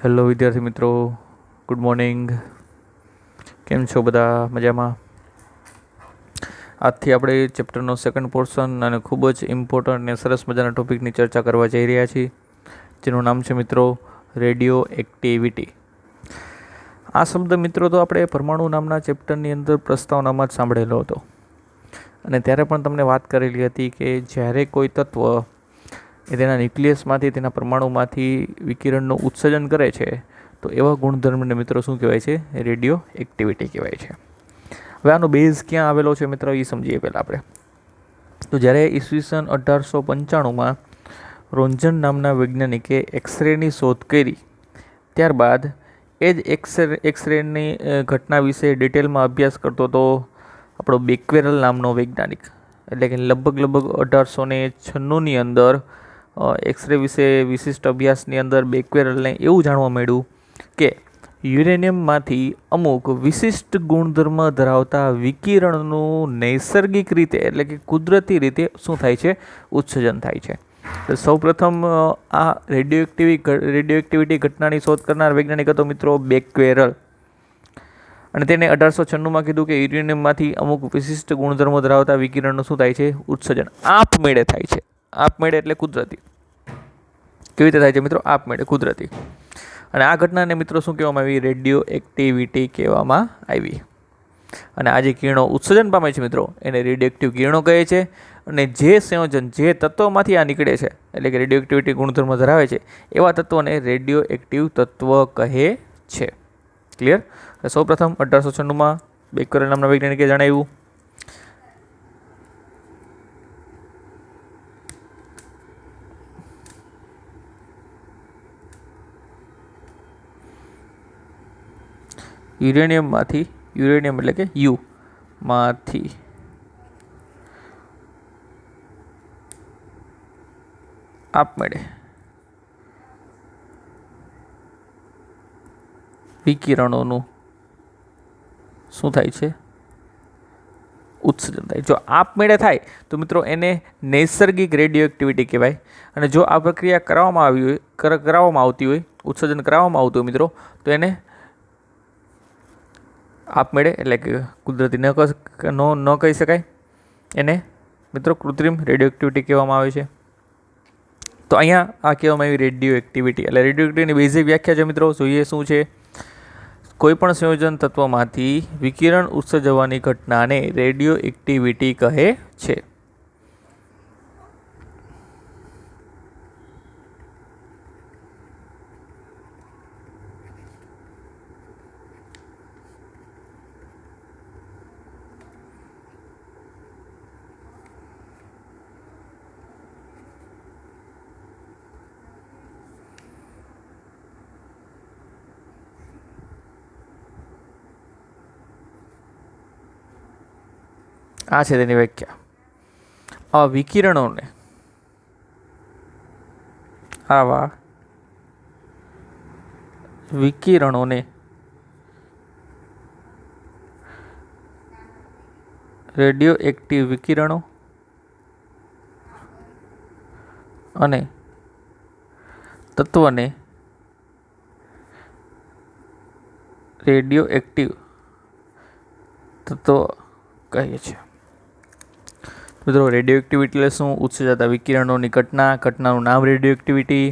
Hello વિદ્યાર્થી મિત્રો, good morning. કેમ છો બધા? મજામાં? આજથી આપણે ચેપ્ટરનો સેકન્ડ પોર્શન અને ખૂબ જ ઇમ્પોર્ટન્ટ અને સરસ મજાના ટોપિકની ચર્ચા કરવા જઈ રહ્યા છીએ, જેનું નામ છે મિત્રો રેડિયો એક્ટિવિટી. આ શબ્દ મિત્રો તો આપણે પરમાણુ નામના ચેપ્ટરની અંદર પ્રસ્તાવનામાં જ સાંભળેલો હતો, અને ત્યારે પણ તમને વાત કરેલી હતી કે જ્યારે કોઈ તત્વ એ તેના ન્યુક્લિયસમાંથી, તેના પરમાણુમાંથી વિકિરણનું ઉત્સર્જન કરે છે તો એવા ગુણધર્મને મિત્રો શું કહેવાય છે? રેડિયો એક્ટિવિટી કહેવાય છે. હવે આનો બેઝ ક્યાં આવેલો છે મિત્રો એ સમજીએ પહેલાં આપણે. તો જ્યારે ઈસવીસન 1895માં રોન્ઝન નામના વૈજ્ઞાનિકે એક્સરેની શોધ કરી, ત્યારબાદ એ જ એક્સરેની ઘટના વિશે ડિટેલમાં અભ્યાસ કરતો હતો આપણો બેક્વેરલ નામનો વૈજ્ઞાનિક. એટલે કે લગભગ 1896ની અંદર એક્સરે વિશે વિશિષ્ટ અભ્યાસની અંદર બેક્વેરલને એવું જાણવા મળ્યું કે યુરેનિયમમાંથી અમુક વિશિષ્ટ ગુણધર્મ ધરાવતા વિકિરણનું નૈસર્ગિક રીતે, એટલે કે કુદરતી રીતે શું થાય છે? ઉત્સર્જન થાય છે. તો સૌપ્રથમ આ રેડિયોએક્ટિવિટી ઘટનાની શોધ કરનાર વૈજ્ઞાનિક હતો મિત્રો બેક્વેરલ, અને તેને 1896માં કીધું કે યુરેનિયમમાંથી અમુક વિશિષ્ટ ગુણધર્મો ધરાવતા વિકિરણનું શું થાય છે? ઉત્સર્જન આપમેળે થાય છે. આપમેળે એટલે કુદરતી. કેવી રીતે થાય છે મિત્રો? આપમેળે, કુદરતી. અને આ ઘટનાને મિત્રો શું કહેવામાં આવી? રેડિયો એક્ટિવિટી કહેવામાં આવી. અને આ જે કિરણો ઉત્સર્જન પામે છે મિત્રો, એને રેડિયોએક્ટિવ કિરણો કહે છે. અને જે સંયોજન જે તત્વોમાંથી આ નીકળે છે, એટલે કે રેડિયોએક્ટિવિટી ગુણધર્મ ધરાવે છે, એવા તત્વોને રેડિયોએક્ટિવ તત્વ કહે છે. ક્લિયર? સૌપ્રથમ 1896માં બેક્વેરલ નામના વૈજ્ઞાનિકે જણાવ્યું. યુરેનિયમમાંથી, યુરેનિયમ એટલે કે યુ માંથી આપમેળે વિકિરણોનું શું થાય છે? ઉત્સર્જન થાય. જો આપમેળે થાય તો મિત્રો એને નૈસર્ગિક રેડિયોએક્ટિવિટી કહેવાય. અને જો આ પ્રક્રિયા કરવામાં આવતી હોય, ઉત્સર્જન કરાવવામાં આવતું હોય મિત્રો, તો એને આપમેળે એટલે કે કુદરતી ન કહી શકાય, એને મિત્રો કૃત્રિમ રેડિયોએક્ટિવિટી કહેવામાં આવે છે. તો અહીંયા આ કહેવામાં આવી રેડિયો એક્ટિવિટી. એટલે રેડિયો એક્ટિવિટીની બેઝિક વ્યાખ્યા છે મિત્રો, જોઈએ શું છે. કોઈપણ સંયોજન તત્વમાંથી વિકિરણ ઉત્સર્જવાની ઘટનાને રેડિયો એક્ટિવિટી કહે છે. આ છે તેની વ્યાખ્યા. આ વિકિરણોને, આવા વિકિરણોને રેડિયો એક્ટિવ વિકિરણો અને તત્વને રેડિયો એક્ટિવ તત્વ કહે છે. મિત્રો રેડિયો એક્ટિવિટી એટલે શું? ઉત્સર્જાતા વિકિરણોની ઘટનાનું નામ રેડિયો એક્ટિવિટી.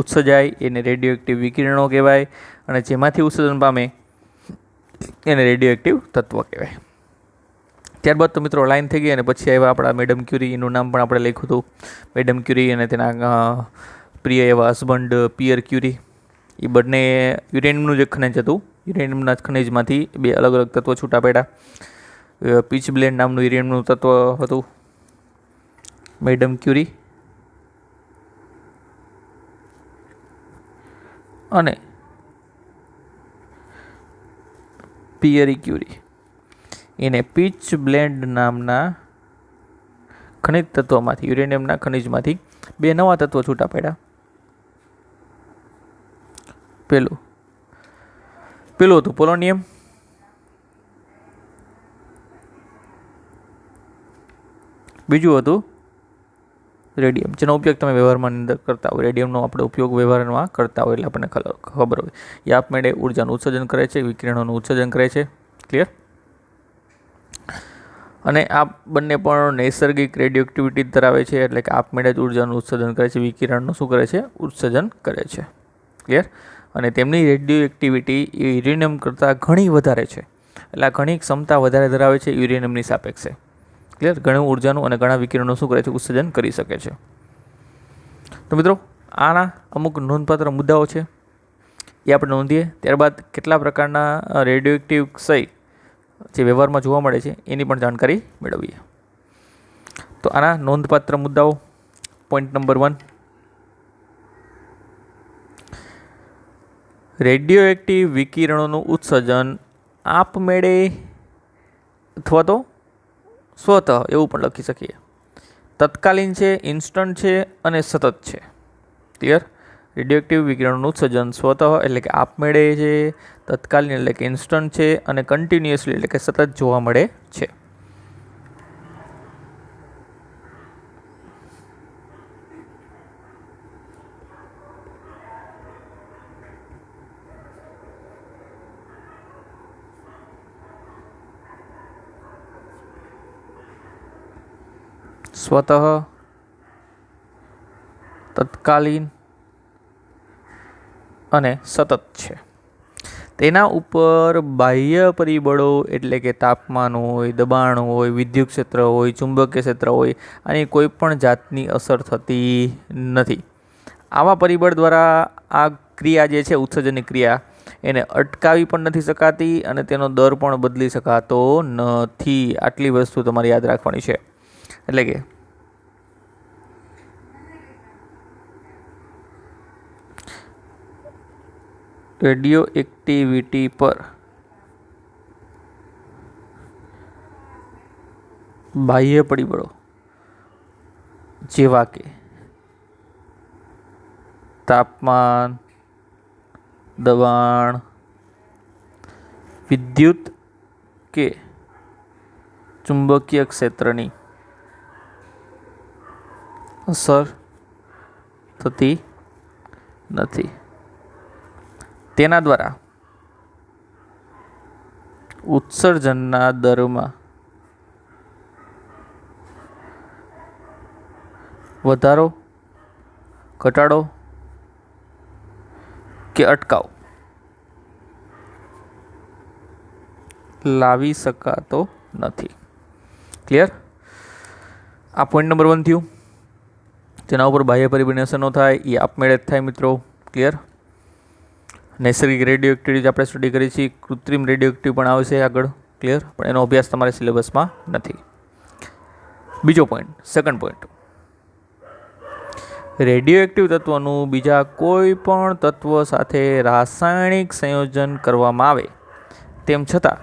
ઉત્સર્જાય એને રેડિયો એક્ટિવ વિકિરણો કહેવાય, અને જેમાંથી ઉત્સર્જન પામે એને રેડિયો એક્ટિવ તત્વ કહેવાય. ત્યારબાદ તો મિત્રો લાઈન થઈ ગઈ, અને પછી આવ્યા આપણા મેડમ ક્યુરી. એનું નામ પણ આપણે લખ્યું હતું, મેડમ ક્યુરી, અને તેના પ્રિય એવા હસબન્ડ પિયર ક્યુરી. એ બંને યુરેનિયમનું જે ખનિજ હતું, યુરેનિયમના ખનિજમાંથી બે અલગ અલગ તત્વો છૂટા પડ્યા. પીચ બ્લેન્ડ નામનું યુરેનિયમનું તત્વ હતું મેડમ ક્યુરી, અને પિયરી ક્યુરી. એને પીચ બ્લેન્ડ નામના ખનિજ તત્વમાંથી, યુરેનિયમના ખનિજમાંથી બે નવા તત્વો છૂટા પડ્યા. પેલું હતું પોલોનિયમ, બીજું હતું રેડિયમ, જેનો ઉપયોગ તમે વ્યવહારમાં અંદર કરતા હોય, રેડિયમનો આપણે ઉપયોગ વ્યવહારમાં કરતા હોય એટલે આપણને ખબર હોય. એ આપમેળે ઉર્જાનું ઉત્સર્જન કરે છે, વિકિરણોનું ઉત્સર્જન કરે છે. ક્લિયર? અને આ બંને પણ નૈસર્ગિક રેડિયો એક્ટિવિટી ધરાવે છે, એટલે કે આપમેળે જ ઉર્જાનું ઉત્સર્જન કરે છે, વિકિરણનું શું કરે છે? ઉત્સર્જન કરે છે. ક્લિયર? અને તેમની રેડિયો એક્ટિવિટી એ યુરેનિયમ કરતાં ઘણી વધારે છે, એટલે આ ઘણી ક્ષમતા વધારે ધરાવે છે યુરેનિયમની સાપેક્ષે. ક્લિયર? ઘણું ઉર્જાનું અને ઘણા વિકિરણનું શું કરે છે? ઉત્સર્જન કરી શકે છે. તો મિત્રો, આના અમુક નોંધપાત્ર મુદ્દાઓ છે એ આપણે નોંધીએ. ત્યારબાદ કેટલા પ્રકારના રેડિયો એક્ટિવ ક્ષય જે વ્યવહારમાં જોવા મળે છે એની પણ જાણકારી મેળવીએ. તો આના નોંધપાત્ર મુદ્દાઓ. પોઈન્ટ નંબર 1, રેડિયો એક્ટિવ વિકિરણોનું ઉત્સર્જન આપમેળે અથવા તો સ્વતઃ એવું પણ લખી શકીએ, તત્કાલીન છે, ઇન્સ્ટન્ટ છે અને સતત છે. ક્લિયર? રેડિયો એક્ટિવ વિકિરણોનું ઉત્સર્જન સ્વતઃ એટલે કે આપમેળે છે, તત્કાલીન એટલે કે ઇન્સ્ટન્ટ છે અને કન્ટિન્યુઅસલી એટલે કે સતત જોવા મળે છે. સ્વતઃ, તત્કાલીન અને સતત છે. તેના ઉપર બાહ્ય પરિબળો એટલે કે તાપમાન હોય, દબાણ હોય, વિદ્યુત ક્ષેત્ર હોય, ચુંબકીય ક્ષેત્ર હોય, આની કોઈ પણ જાતની અસર થતી નથી. આવા પરિબળ દ્વારા આ ક્રિયા જે છે, ઉત્સર્જનની ક્રિયા, એને અટકાવી પણ નથી શકાતી અને તેનો દર પણ બદલી શકાતો નથી. આટલી વસ્તુ તમારે યાદ રાખવાની છે. એટલે કે રેડિયો એક્ટિવિટી પર બાહ્ય પરિબળો જેવા કે તાપમાન, દબાણ, વિદ્યુત કે ચુંબકીય ક્ષેત્રની અસર થતી નથી. તેના દ્વારા ઉત્સર્જનના દરમાં વધારો, ઘટાડો કે અટકાવ લાવી શકાતો નથી. ક્લિયર? આ પોઈન્ટ નંબર 1 થયું. તેના ઉપર બાહ્ય પરિબળની અસર ન થાય એ આપમેળે જ થાય મિત્રો. ક્લિયર? નૈસર્ગિક રેડિયો એક્ટિવિટી આપણે સ્ટડી કરી છે, કૃત્રિમ રેડિયો એક્ટિવ પણ આવશે આગળ. ક્લિયર? પણ એનો અભ્યાસ તમારે સિલેબસમાં નથી. બીજો point, second point, radioactive તત્વનું બીજા કોઈ પણ તત્વ સાથે રાસાયણિક સંયોજન કરવામાં આવે તેમ છતાં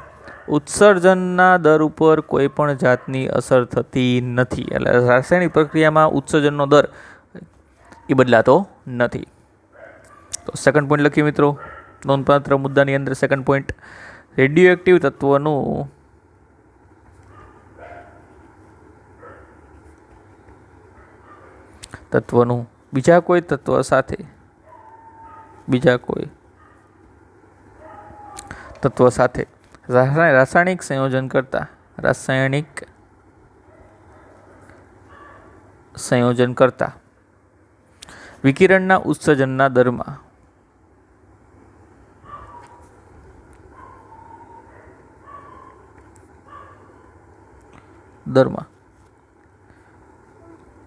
ઉત્સર્જનના દર ઉપર કોઈ પણ જાતની અસર થતી નથી. એટલે રાસાયણિક પ્રક્રિયામાં ઉત્સર્જનનો દર એ બદલાતો નથી. તો સેકન્ડ પોઈન્ટ લખીએ મિત્રો, નોંધપાત્ર મુદ્દાની અંદર સેકન્ડ પોઈન્ટ, રેડિયો એક્ટિવ તત્વનું બીજા કોઈ તત્વ સાથે રાસાયણિક સંયોજન કરતા વિકિરણના ઉત્સર્જનના દરમાં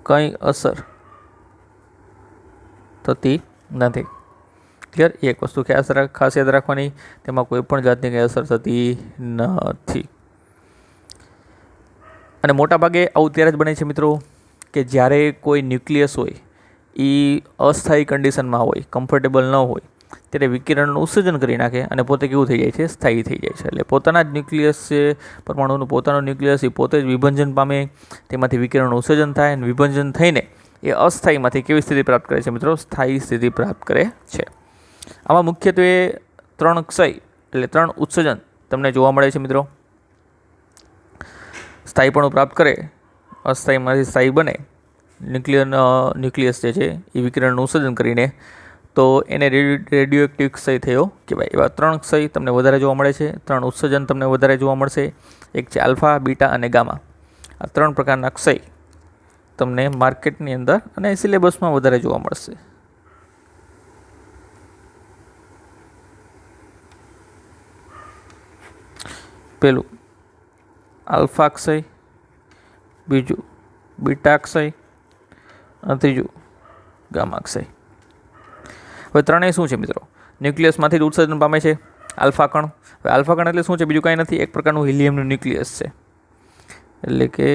કંઈ અસર થતી નથી. ક્લિયર? એક વસ્તુ ખાસ યાદ રાખવાની, તેમાં કોઈ પણ જાતની કંઈ અસર થતી નથી. અને મોટાભાગે આવું ત્યારે જ બને છે મિત્રો કે જ્યારે કોઈ ન્યુક્લિયસ હોય એ અસ્થાયી કન્ડિશનમાં હોય, કમ્ફર્ટેબલ ન હોય, ત્યારે વિકિરણનું ઉત્સર્જન કરી નાખે અને પોતે કેવું થઈ જાય છે? સ્થાયી થઈ જાય છે. એટલે પોતાના જ ન્યુક્લિયસ છે, પરમાણુનું પોતાનું ન્યુક્લિયસ, એ પોતે જ વિભંજન પામે, તેમાંથી વિકિરણનું ઉત્સર્જન થાય અને વિભંજન થઈને એ અસ્થાયીમાંથી કેવી સ્થિતિ પ્રાપ્ત કરે છે મિત્રો? સ્થાયી સ્થિતિ પ્રાપ્ત કરે છે. આમાં મુખ્યત્વે 3 ક્ષય એટલે 3 ઉત્સર્જન તમને જોવા મળે છે મિત્રો. સ્થાયીપણું પ્રાપ્ત કરે, અસ્થાયીમાંથી સ્થાયી બને, ન્યુક્લિયસ જે છે એ વિકિરણનું ઉત્સર્જન કરીને, તો એને રેડિયો એક્ટિવ ક્ષય થયો કહેવાય. એવા 3 ક્ષય તમને વધારે જોવા મળે છે, 3 ઉત્સર્જન તમને વધારે જોવા મળશે. એક છે આલ્ફા, બીટા અને ગામા. આ 3 પ્રકારના ક્ષય તમને માર્કેટની અંદર અને સિલેબસમાં વધારે જોવા મળશે. પેલું આલ્ફા ક્ષય, બીજું બીટા ક્ષય અને ત્રીજું ગામા ક્ષય. હવે ત્રણેય શું છે મિત્રો? ન્યુક્લિયસમાંથી જ ઉત્સર્જન પામે છે આલ્ફા કણ. હવે આલ્ફા કણ એટલે શું છે? બીજું કાંઈ નથી, એક પ્રકારનું હિલિયમનું ન્યુક્લિયસ છે. એટલે કે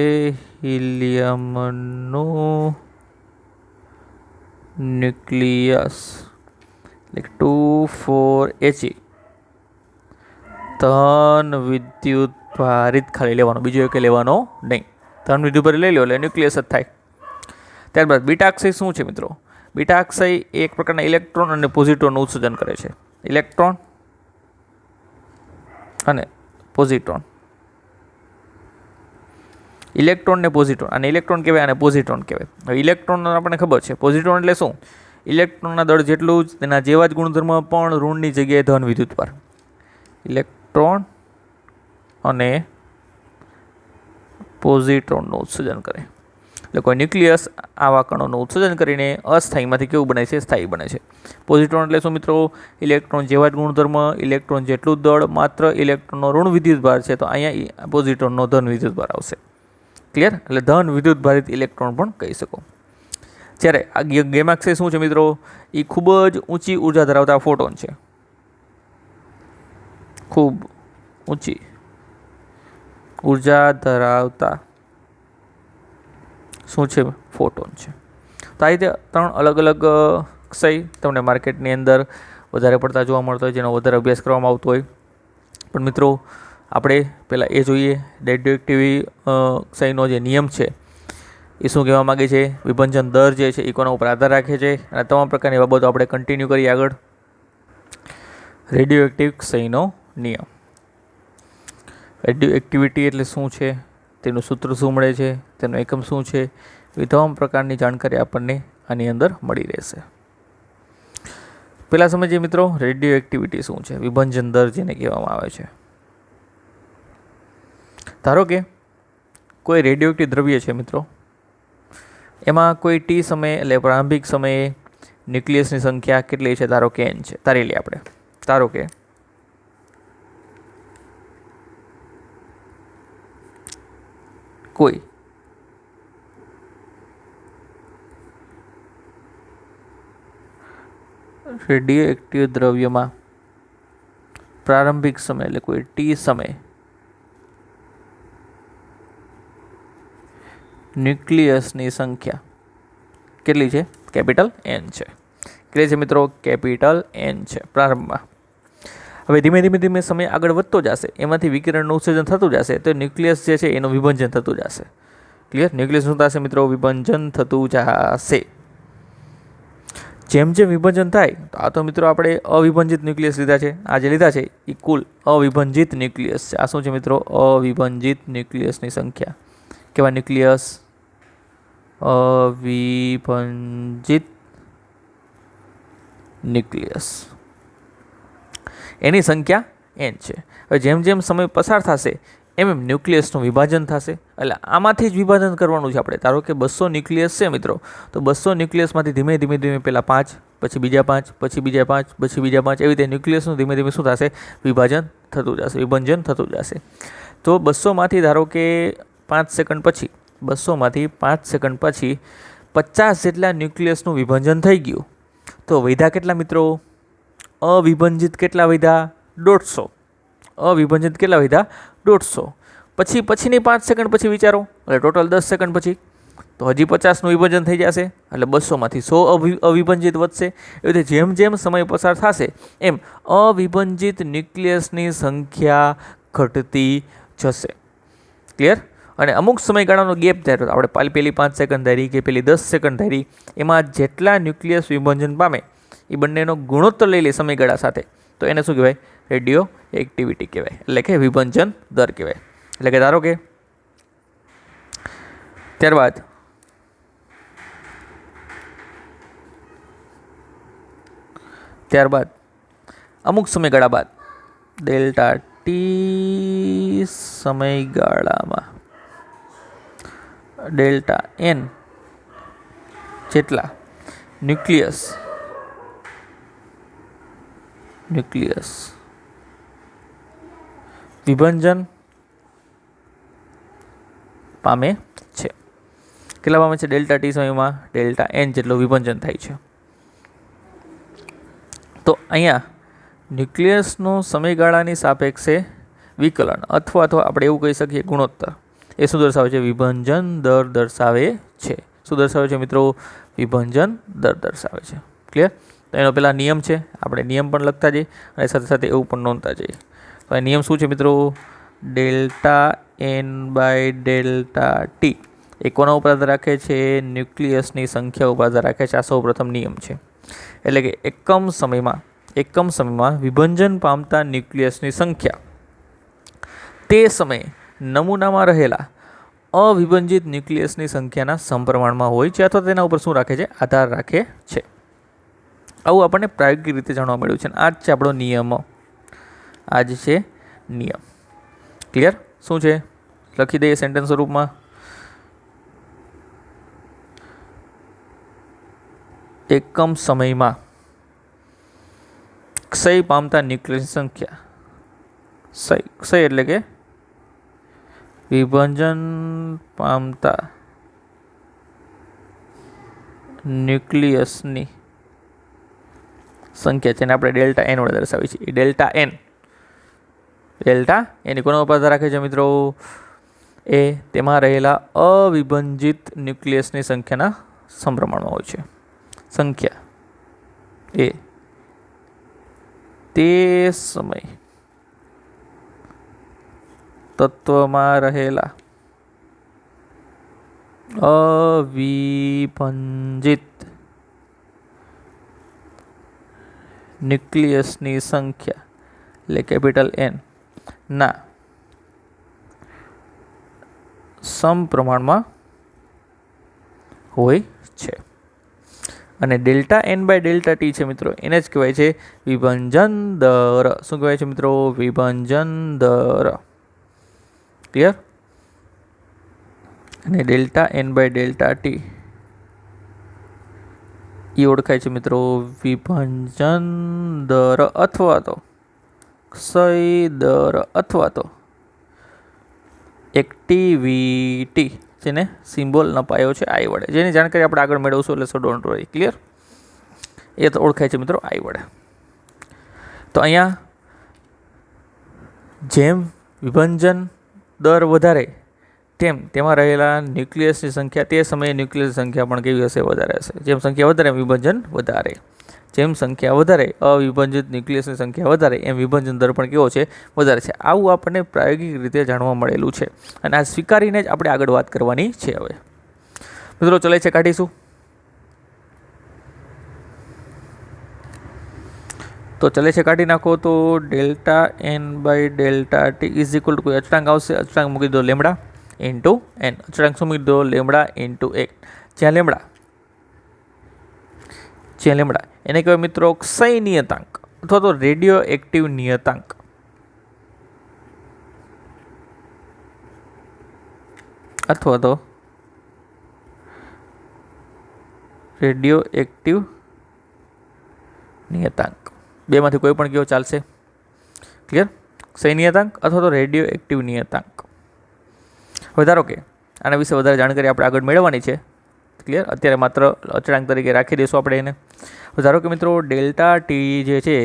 હિલિયમનું ન્યુક્લિયસ એટલે 2,4 He ધન વિદ્યુત ભારિત ખાલી લેવાનો, બીજો એક લેવાનો નહીં. ધન વિદ્યુત ભારિત લઈ લો એટલે ન્યુક્લિયસ જ થાય. ત્યારબાદ બીટા ક્ષય શું છે મિત્રો? બીટા ક્ષય એક પ્રકારના ઇલેક્ટ્રોન અને પોઝિટ્રોનનું ઉત્સર્જન કરે છે. ઇલેક્ટ્રોન અને પોઝિટ્રોન. ઇલેક્ટ્રોન ને પોઝિટ્રોન, અને ઇલેક્ટ્રોન કહેવાય અને પોઝિટ્રોન કહેવાય. હવે ઇલેક્ટ્રોન આપણને ખબર છે, પોઝિટ્રોન એટલે શું? ઇલેક્ટ્રોનના દળ જેટલું જ તેના જેવા જ ગુણધર્મ પણ ઋણની જગ્યાએ ધન વિદ્યુતભાર. ઇલેક્ટ્રોન અને પોઝિટ્રોનનું ઉત્સર્જન કરે. એટલે કોઈ ન્યુક્લિયસ આવા કણોનું ઉત્સર્જન કરીને અસ્થાયીમાંથી કેવું બને છે? સ્થાયી બને છે. પોઝિટ્રોન એટલે શું મિત્રો? ઇલેક્ટ્રોન જેવા જ ગુણધર્મ, ઇલેક્ટ્રોન જેટલું જ દળ, માત્ર ઇલેક્ટ્રોનનો ઋણ વિદ્યુતભાર છે, તો અહીંયા પોઝિટ્રોનનો ધન વિદ્યુતભાર આવશે. ક્લિયર? એટલે ધન વિદ્યુત ભારિત ઇલેક્ટ્રોન પણ કહી શકો. જ્યારે આ ગેમા ક્ષય શું છે મિત્રો? એ ખૂબ જ ઊંચી ઉર્જા ધરાવતા ફોટોન છે. ખૂબ ઊંચી ઉર્જા ધરાવતા શું છે? ફોટોન છે. તો આ રીતે 3 અલગ અલગ ક્ષય તમને માર્કેટની અંદર વધારે પડતા જોવા મળતો હોય, જેનો વધારે અભ્યાસ કરવામાં આવતો હોય. પણ મિત્રો આપણે પહેલાં એ જોઈએ રેડિયો એક્ટિવ ક્ષયનો જે નિયમ છે એ શું કહેવા માગે છે, વિભંજન દર જે છે એ કોના ઉપર આધાર રાખે છે, અને તમામ પ્રકારની બાબતો આપણે કન્ટિન્યુ કરીએ આગળ. રેડિયો એક્ટિવ ક્ષયનો નિયમ. રેડિયો એક્ટિવિટી એટલે શું છે, તેનું સૂત્ર શું મળે છે, તેનો એકમ શું છે, એ તમામ પ્રકારની જાણકારી આપણને આની અંદર મળી રહેશે. પહેલાં સમજીએ મિત્રો રેડિયો એક્ટિવિટી શું છે, વિભંજન દર જેને કહેવામાં આવે છે. ધારો કે કોઈ રેડિયો એક્ટિવ દ્રવ્ય છે મિત્રો, એમાં કોઈ ટી સમયે એટલે પ્રારંભિક સમયે ન્યુક્લિયસની સંખ્યા કેટલી છે? ધારો કે n છે. ધારી લઈએ આપણે. ધારો કે કોઈ રેડિયો એક્ટિવ દ્રવ્યમાં પ્રારંભિક સમય એટલે કોઈ ટી સમય ન્યુક્લિયસની સંખ્યા કેટલી છે? કેપિટલ N છે. કેટલી છે મિત્રો? કેપિટલ N છે પ્રારંભમાં. હવે ધીમે ધીમે સમય આગળ વધતો જશે, એમાંથી વિકિરણનું ઉત્સર્જન થતું જશે, તો ન્યુક્લિયસ જે છે એનું વિભંજન થતું જશે. ક્લિયર? ન્યુક્લિયસ શું થશે મિત્રો? વિભંજન થતું જશે. જેમ જેમ વિભંજન થાય, તો આ તો મિત્રો આપણે અવિભંજિત ન્યુક્લિયસ લીધા છે. આ જે લીધા છે એ કુલ અવિભંજિત ન્યુક્લિયસ છે. આ શું છે મિત્રો? અવિભંજિત ન્યુક્લિયસની સંખ્યા. કેવા ન્યુક્લિયસ? અવિભંજિત ન્યુક્લિયસ. એની સંખ્યા n છે. હવે જેમ જેમ સમય પસાર થશે એમ એમ ન્યુક્લિયસનું વિભાજન થશે. એટલે આમાંથી જ વિભાજન કરવાનું છે આપણે. ધારો કે 200 ન્યુક્લિયસ છે મિત્રો, તો 200 ન્યુક્લિયસમાંથી ધીમે ધીમે પહેલાં 5, પછી બીજા 5, પછી બીજા 5, પછી બીજા 5, એવી રીતે ન્યુક્લિયસનું ધીમે ધીમે શું થશે? વિભાજન થતું જશે, વિભંજન થતું જશે. તો 200માંથી ધારો કે 5 સેકન્ડ પછી 200માંથી 5 સેકન્ડ પછી 50 જેટલા ન્યુક્લિયસનું વિભાજન થઈ ગયું. તો વધ્યા કેટલા મિત્રો? અવિભંજિત કેટલા વધ્યા? 150. અવિભંજિત કેટલા વધ્યા? 150. પછીની 5 સેકન્ડ પછી વિચારો, એટલે ટોટલ 10 સેકન્ડ પછી તો હજી 50નું વિભાજન થઈ જશે, એટલે 200માંથી 100 અવિભંજિત વધશે. એવી રીતે જેમ જેમ સમય પસાર થશે એમ અવિભંજિત ન્યુક્લિયસની સંખ્યા ઘટતી જશે. ક્લિયર? અને અમુક સમયગાળાનો ગેપ ધાર્યો, આપણે પેલી 5 સેકન્ડ ધારી કે પેલી 10 સેકન્ડ ધારી, એમાં જેટલા ન્યુક્લિયસ વિભંજન પામે એ બંનેનો ગુણોત્તર લઈ લે સમયગાળા સાથે, તો એને શું કહેવાય? રેડિયો એક્ટિવિટી કહેવાય, એટલે કે વિભંજન દર કહેવાય. એટલે કે ધારો કે ત્યારબાદ ત્યારબાદ અમુક સમયગાળા બાદ ડેલ્ટા ટી સમયગાળામાં ડેલ્ટા એન જેટલા ન્યુક્લિયસ વિભંજન પામે છે. કેટલા પામે છે? ડેલ્ટા ટી સમયમાં ડેલ્ટા એન જેટલું વિભંજન થાય છે. તો અહીંયા ન્યુક્લિયસનો સમયગાળાની સાપેક્ષે વિકલન અથવા તો આપણે એવું કહી શકીએ ગુણોત્તર એ શું દર્શાવે છે? વિભંજન દર દર્શાવે છે. શું દર્શાવે છે મિત્રો? વિભંજન દર દર્શાવે છે. ક્લિયર? તો એનો પહેલાં નિયમ છે, આપણે નિયમ પણ લખતા જઈએ અને સાથે સાથે એવું પણ નોંધતા જઈએ. તો આ નિયમ શું છે મિત્રો? Delta N by delta T એ કોના ઉપર આધાર રાખે છે? ન્યુક્લિયસની સંખ્યા ઉપર આધાર રાખે છે. આ સૌ પ્રથમ નિયમ છે. એટલે કે એકમ સમયમાં વિભંજન પામતા ન્યુક્લિયસની સંખ્યા તે સમયે નમૂનામાં રહેલા અવિભંજિત ન્યુક્લિયસની સંખ્યાના સમપ્રમાણમાં હોય છે અથવા તેના ઉપર શું રાખે છે? આધાર રાખે છે. આવું આપણને પ્રાયોગિક રીતે જાણવા મળ્યું છે. આ જ છે આપણો નિયમ. આ જ છે નિયમ. ક્લિયર? શું છે? લખી દઈએ સેન્ટેન્સ સ્વરૂપમાં. એકમ સમયમાં ક્ષય પામતા ન્યુક્લિયસની સંખ્યા, ક્ષય એટલે કે વિભંજન પામતા ન્યુક્લિયસની સંખ્યા જેને આપણે ડેલ્ટા એન વડે દર્શાવી છે. ડેલ્ટા એની કોના ઉપર આધાર રાખે છે મિત્રો? એ તેમાં રહેલા અવિભંજિત ન્યુક્લિયસની સંખ્યાના સમપ્રમાણમાં હોય છે. સંખ્યા એ તે સમય તત્વમાં રહેલા અવિભંજિત ન્યુક્લિયસની સંખ્યા એટલે કેપિટલ એન ના સમપ્રમાણમાં હોય છે. અને delta N by delta T છે મિત્રો, એને જ કહેવાય છે વિભંજન દર. શું કહેવાય છે મિત્રો? વિભંજન દર. ક્લિયર? અને delta N by delta T એ ઓળખાય છે મિત્રો વિભંજન દર અથવા તો ક્ષય દર અથવા તો એક્ટિવિટી, જેને સિમ્બોલ નપાયો છે આઈ વડે, જેની જાણકારી આપણે આગળ મેળવશું એટલે સો ડોન્ટ વરી. ક્લિયર? એ તો ઓળખાય છે મિત્રો આઈ વડે. તો અહીંયા જેમ વિભંજન દર વધારે તેમ તેમાં રહેલા ન્યુક્લિયસની સંખ્યા તે સમયે ન્યુક્લિયસની સંખ્યા પણ કેવી હશે? વધારે હશે. જેમ સંખ્યા વધારે વિભંજન વધારે, જેમ સંખ્યા વધારે અવિભંજિત ન્યુક્લિયસની સંખ્યા વધારે એમ વિભંજન દર પણ કેવો છે? વધારે છે. આવું આપણને પ્રાયોગિક રીતે જાણવા મળેલું છે અને આ સ્વીકારીને જ આપણે આગળ વાત કરવાની છે. હવે મિત્રો ચલે છે કાઢીશું. તો ચલે છે કાઢી નાખો. તો delta N by delta T is equal to કોઈ અચળાંક આવશે, અચળાંક મૂકી દો લેમડા ઇન્ટુ એન. અચળાંક શું મૂકી દો? લેમડા ઇન્ટુ એક. જ્યાં લેમડા એને કહેવાય મિત્રો ક્ષય નિયતાંક અથવા તો રેડિયો એક્ટિવ નિયતાંક. અથવા તો રેડિયો એક્ટિવ નિયતાંક, બેમાંથી કોઈ પણ કયો ચાલશે. ક્લિયર? ક્ષય નિયતાંક અથવા તો રેડિયો એક્ટિવ નિયતાંક. હવે ધારો કે આના વિશે વધારે જાણકારી આપણે આગળ મેળવવાની છે. ક્લિયર? અત્યારે માત્ર અચળાંક તરીકે રાખી દઈશું આપણે એને. ધારો કે મિત્રો ડેલ્ટા ટી જે છે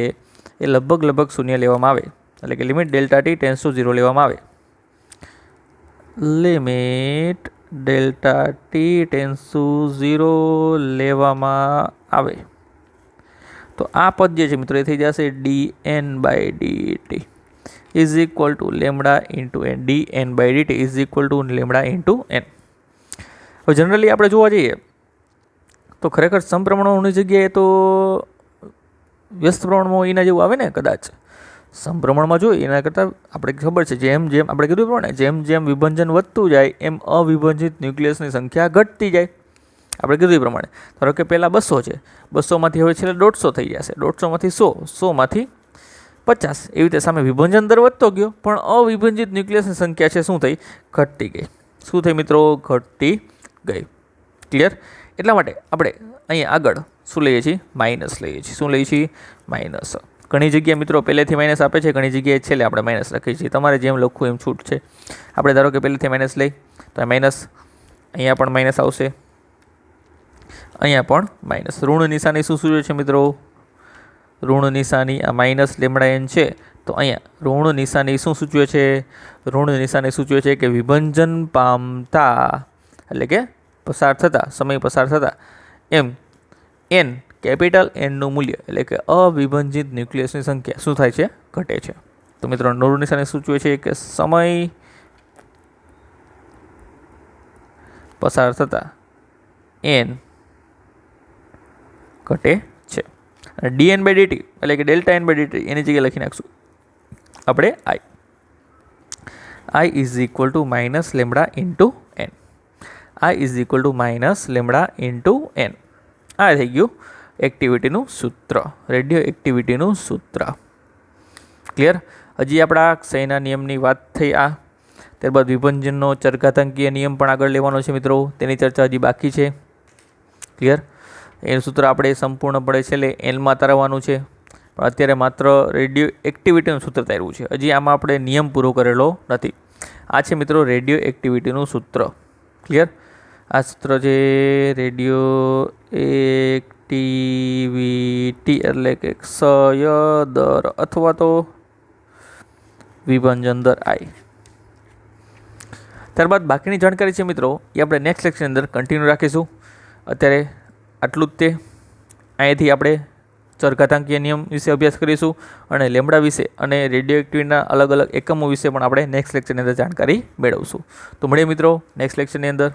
એ લગભગ શૂન્ય લેવામાં આવે, એટલે કે limit delta T tense two 0 લેવામાં આવે. Limit delta T tense two 0 લેવામાં આવે તો આ પદ જે છે મિત્રો એ થઈ જશે dn by dt is equal to lambda into N. dn by dt is equal to lambda into N. હવે જનરલી આપણે જોવા જઈએ તો ખરેખર સમપ્રમાણની જગ્યાએ તો વ્યસ્ત પ્રમાણમાં એના જેવું આવે ને કદાચ. સમપ્રમાણમાં જોઈએ એના કરતાં આપણે ખબર છે જેમ જેમ આપણે કીધું પ્રમાણે જેમ જેમ વિભંજન વધતું જાય એમ અવિભંજિત ન્યુક્લિયસની સંખ્યા ઘટતી જાય. આપણે કીધું એ પ્રમાણે ધારો કે પહેલાં 200 છે, 200માંથી હવે છેલ્લે 150 થઈ જશે, 150માંથી 100, 100માંથી 50, એવી રીતે સામે વિભાજન દર વધતો ગયો, પણ અવિભાજિત ન્યુક્લિયસની સંખ્યા છે શું થઈ? ઘટતી ગઈ. શું થઈ મિત્રો? ઘટતી ગઈ. ક્લિયર? એટલા માટે આપણે અહીંયા આગળ શું લઈએ છીએ? માઇનસ લઈએ છીએ. શું લઈએ છીએ? માઇનસ. ઘણી જગ્યાએ મિત્રો પહેલેથી માઇનસ આપે છે, ઘણી જગ્યાએ છેલ્લે આપણે માઇનસ લખીએ છીએ. તમારે જેમ લખવું એમ છૂટ છે. આપણે ધારો કે પહેલેથી માઇનસ લઈ તો માઇનસ, અહીંયા પણ માઇનસ આવશે, અહીંયા પણ માઇનસ. ઋણ નિશાની શું સૂચવે છે મિત્રો? ઋણ નિશાની આ માઇનસ લેમડા એન છે, તો અહીંયા ઋણ નિશાની શું સૂચવે છે? ઋણ નિશાની સૂચવે છે કે વિભંજન પામતા, એટલે કે પસાર થતા, સમય પસાર થતા એમ એન, કેપિટલ એનનું મૂલ્ય એટલે કે અવિભાજિત ન્યુક્લિયસની સંખ્યા શું થાય છે? ઘટે છે. તો મિત્રો ઋણ નિશાની સૂચવે છે કે સમય પસાર થતા એન ઘટે છે. અને dn બાય dt એટલે કે ડેલ્ટા n બાય dt એની જગ્યાએ લખી નાખશું આપણે i is equal two minus lambda into n. i is equal two minus lambda into n. આ થઈ ગયું એક્ટિવિટીનું સૂત્ર, રેડિયો એક્ટિવિટીનું સૂત્ર. ક્લિયર? હજી આપણા ક્ષયના નિયમની વાત થઈ આ. ત્યારબાદ વિભંજનનો ચરઘાતાંકીય નિયમ પણ આગળ લેવાનો છે મિત્રો, તેની ચર્ચા હજી બાકી છે. ક્લિયર? એનું સૂત્ર આપણે સંપૂર્ણપણે છેલ્લે એલમાં તારવવાનું છે, પણ અત્યારે માત્ર રેડિયો એક્ટિવિટીનું સૂત્ર તાર્યું છે. હજી આમાં આપણે નિયમ પૂરો કરેલો નથી. આ છે મિત્રો રેડિયો એક્ટિવિટીનું સૂત્ર. ક્લિયર? આ સૂત્ર છે રેડિયો એક્ટિવિટી એટલે કે ક્ષય દર અથવા તો વિભંજન દર આઈ. ત્યારબાદ બાકીની જાણકારી છે મિત્રો એ આપણે નેક્સ્ટ લેક્ચરની અંદર કન્ટિન્યુ રાખીશું. અત્યારે આટલું જ તે. અહીંથી આપણે ચરઘાતાંકીય નિયમ વિશે અભ્યાસ કરીશું અને લેમડા વિશે અને રેડિયો એક્ટિવિટીના અલગ અલગ એકમો વિશે પણ આપણે નેક્સ્ટ લેક્ચરની અંદર જાણકારી મેળવશું. તો મળીએ મિત્રો નેક્સ્ટ લેક્ચરની અંદર.